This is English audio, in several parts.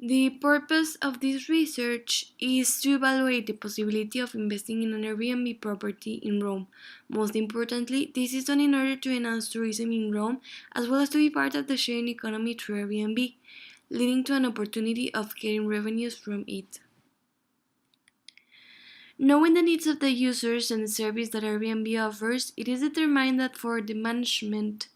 The purpose of this research is to evaluate the possibility of investing in an Airbnb property in Rome. Most importantly, this is done in order to enhance tourism in Rome as well as to be part of the sharing economy through Airbnb, leading to an opportunity of getting revenues from it. Knowing the needs of the users and the service that Airbnb offers, it is determined that for the management,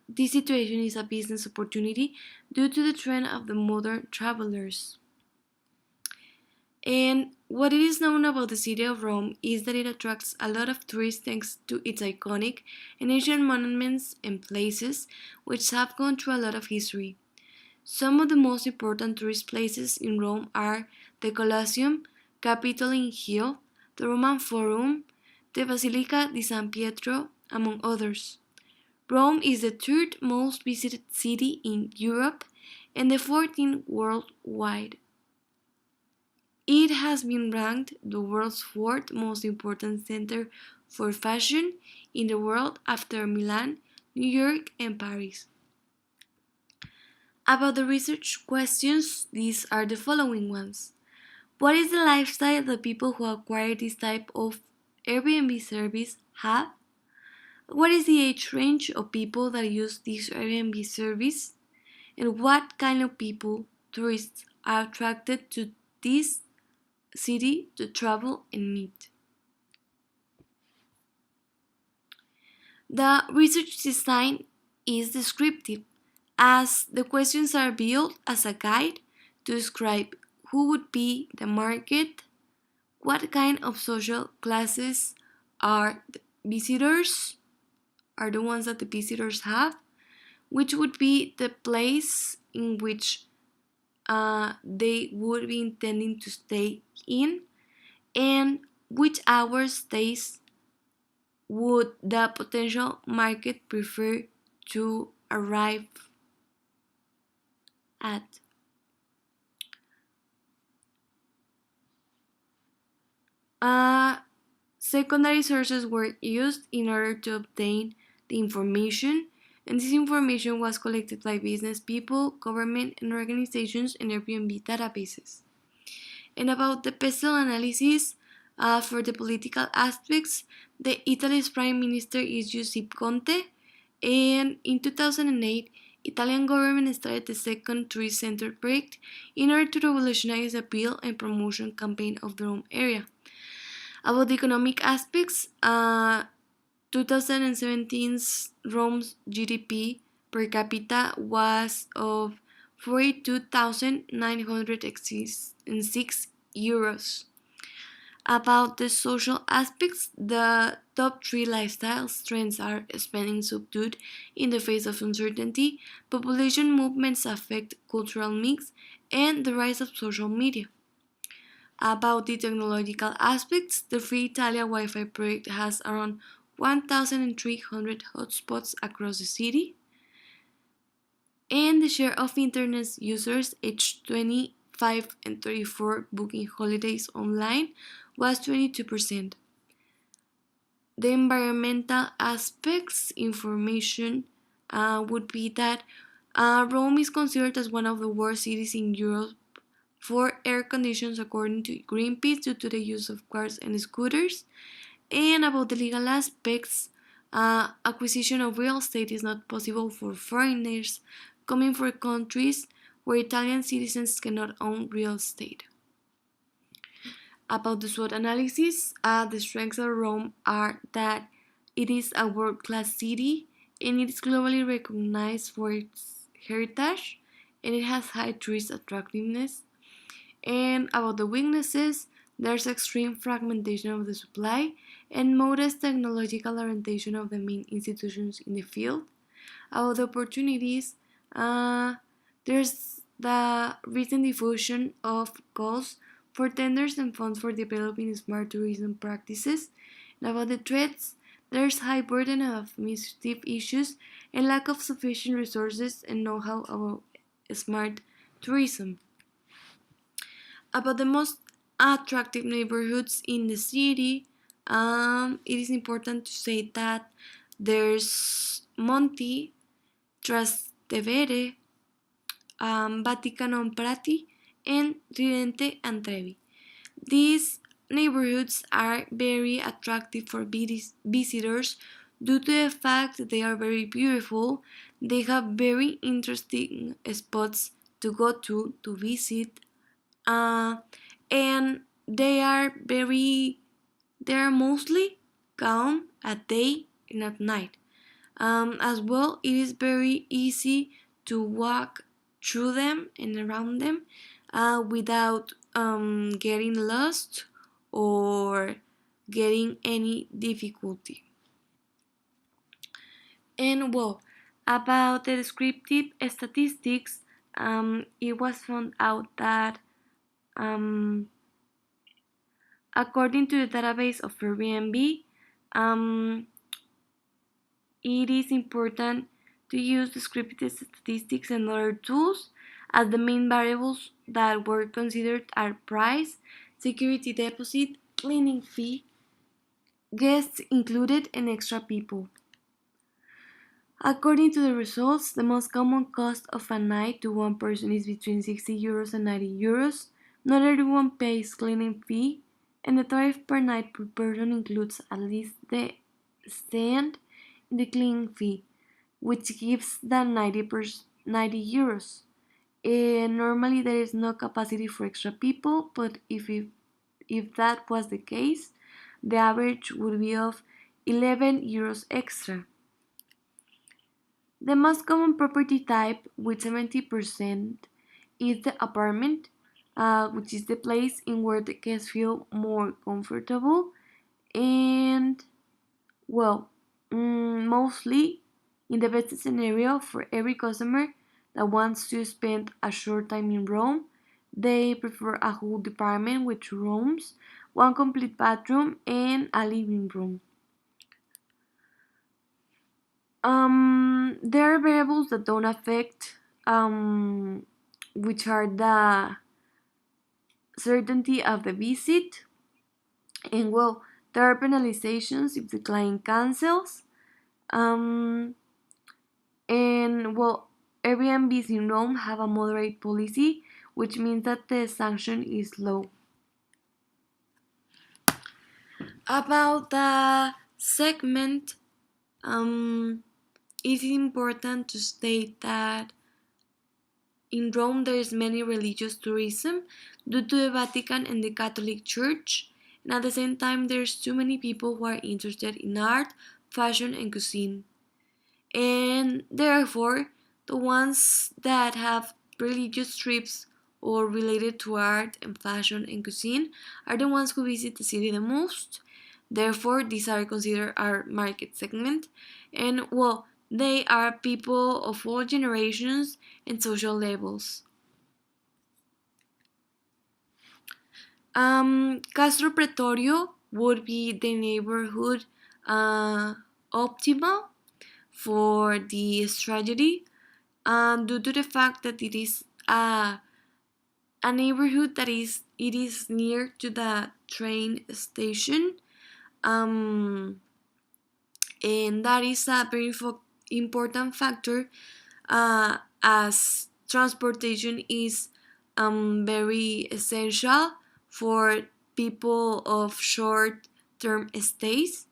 this situation is a business opportunity due to the trend of the modern travelers. And what it is known about the city of Rome is that it attracts a lot of tourists thanks to its iconic and ancient monuments and places, which have gone through a lot of history. Some of the most important tourist places in Rome are the Colosseum, Capitoline Hill, the Roman Forum, the Basilica di San Pietro, among others. Rome is the third most visited city in Europe and the 14th worldwide. It has been ranked the world's fourth most important center for fashion in the world after Milan, New York, and Paris. About the research questions, these are the following ones. What is the lifestyle that people who acquire this type of Airbnb service have? What is the age range of people that use this Airbnb service? And what kind of people, tourists, are attracted to this city to travel and meet? The research design is descriptive, as the questions are built as a guide to describe who would be the market, what kind of social classes are the visitors, are the ones that the visitors have, which would be the place in which they would be intending to stay in, and which hours days would the potential market prefer to arrive at. Secondary sources were used in order to obtain the information, and this information was collected by business people, government, and organizations in Airbnb databases. And about the pestle analysis, for the political aspects, the Italy's Prime Minister is Giuseppe Conte, and in 2008, Italian government started the second tourist center project in order to revolutionize the appeal and promotion campaign of the Rome area. About the economic aspects, 2017's Rome's GDP per capita was of 42,906 euros. About the social aspects, the top three lifestyle trends are spending subdued in the face of uncertainty, population movements affect cultural mix, and the rise of social media. About the technological aspects, the Free Italia Wi-Fi project has around 1,300 hotspots across the city, and the share of internet users aged 25 and 34 booking holidays online was 22%. The environmental aspects information would be that Rome is considered as one of the worst cities in Europe for air conditions according to Greenpeace due to the use of cars and scooters. And about the legal aspects, acquisition of real estate is not possible for foreigners coming from countries where Italian citizens cannot own real estate. About the SWOT analysis, the strengths of Rome are that it is a world-class city and it is globally recognized for its heritage and it has high tourist attractiveness. And about the weaknesses, there's extreme fragmentation of the supply and modest technological orientation of the main institutions in the field. About the opportunities, there's the recent diffusion of calls for tenders and funds for developing smart tourism practices. And about the threats, there's high burden of administrative issues and lack of sufficient resources and know-how about smart tourism. About the most attractive neighborhoods in the city, it is important to say that there's Monti, Trastevere, Vaticanon Prati, and Tridente and Trevi. These neighborhoods are very attractive for visitors due to the fact that they are very beautiful. They have very interesting spots to go to visit, uh, and they are mostly calm at day and at night. As well, it is very easy to walk through them and around them without getting lost or getting any difficulty. And well, about the descriptive statistics, it was found out that um, according to the database of Airbnb, um, it is important to use descriptive statistics and other tools as the main variables that were considered are price, security deposit, cleaning fee, guests included, and extra people. According to the results, the most common cost of a night to one person is between 60 euros and 90 euros. Not everyone pays cleaning fee, and the tariff per night per person includes at least the stand in the cleaning fee, which gives the 90 euros. Normally there is no capacity for extra people, but if that was the case, the average would be of 11 euros extra. The most common property type, with 70%, is the apartment, which is the place in where the guests feel more comfortable and well, mostly in the best scenario for every customer that wants to spend a short time in Rome, they prefer a whole department with 2 rooms, one complete bathroom, and a living room. There are variables that don't affect, which are the certainty of the visit, and well, there are penalizations if the client cancels. Um, and well, Airbnbs in Rome have a moderate policy, which means that the sanction is low. About the segment, it is important to state that in Rome there is many religious tourism due to the Vatican and the Catholic Church, and at the same time there's too many people who are interested in art, fashion, and cuisine. And therefore, the ones that have religious trips or related to art and fashion and cuisine are the ones who visit the city the most. Therefore, these are considered our market segment. And well, they are people of all generations and social levels. Castro Pretorio would be the neighborhood optimal for the strategy due to the fact that it is a neighborhood that is near to the train station, um, and that is a very important factor as transportation is very essential for people of short term stays.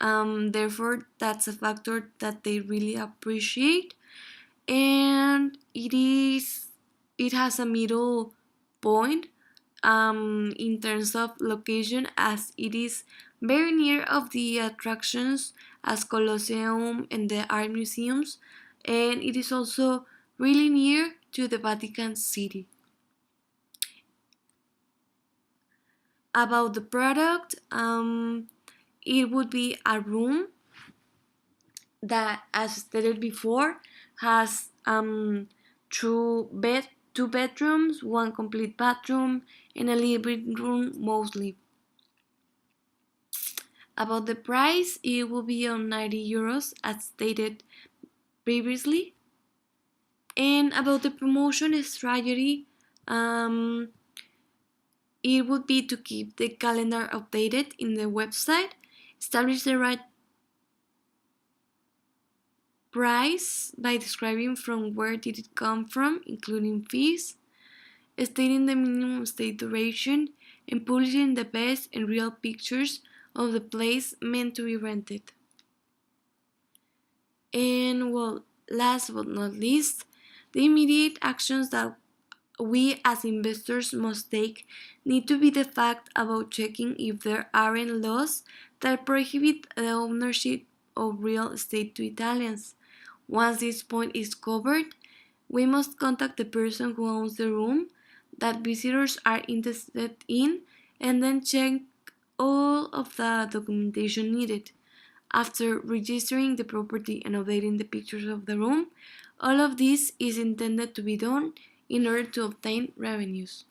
Therefore, that's a factor that they really appreciate, and it has a middle point in terms of location, as it is very near of the attractions as Colosseum and the art museums, and it is also really near to the Vatican City. About the product, it would be a room that, as stated before, has two bedrooms, one complete bathroom, and a living room mostly. About the price, it will be on 90 euros as stated previously. And about the promotion strategy, it would be to keep the calendar updated in the website, establish the right Price by describing from where did it come from, including fees, stating the minimum stay duration, and publishing the best and real pictures of the place meant to be rented. And well, last but not least, the immediate actions that we as investors must take need to be the fact about checking if there aren't laws that prohibit the ownership of real estate to Italians. Once this point is covered, we must contact the person who owns the room that visitors are interested in and then check all of the documentation needed. After registering the property and updating the pictures of the room, all of this is intended to be done in order to obtain revenues.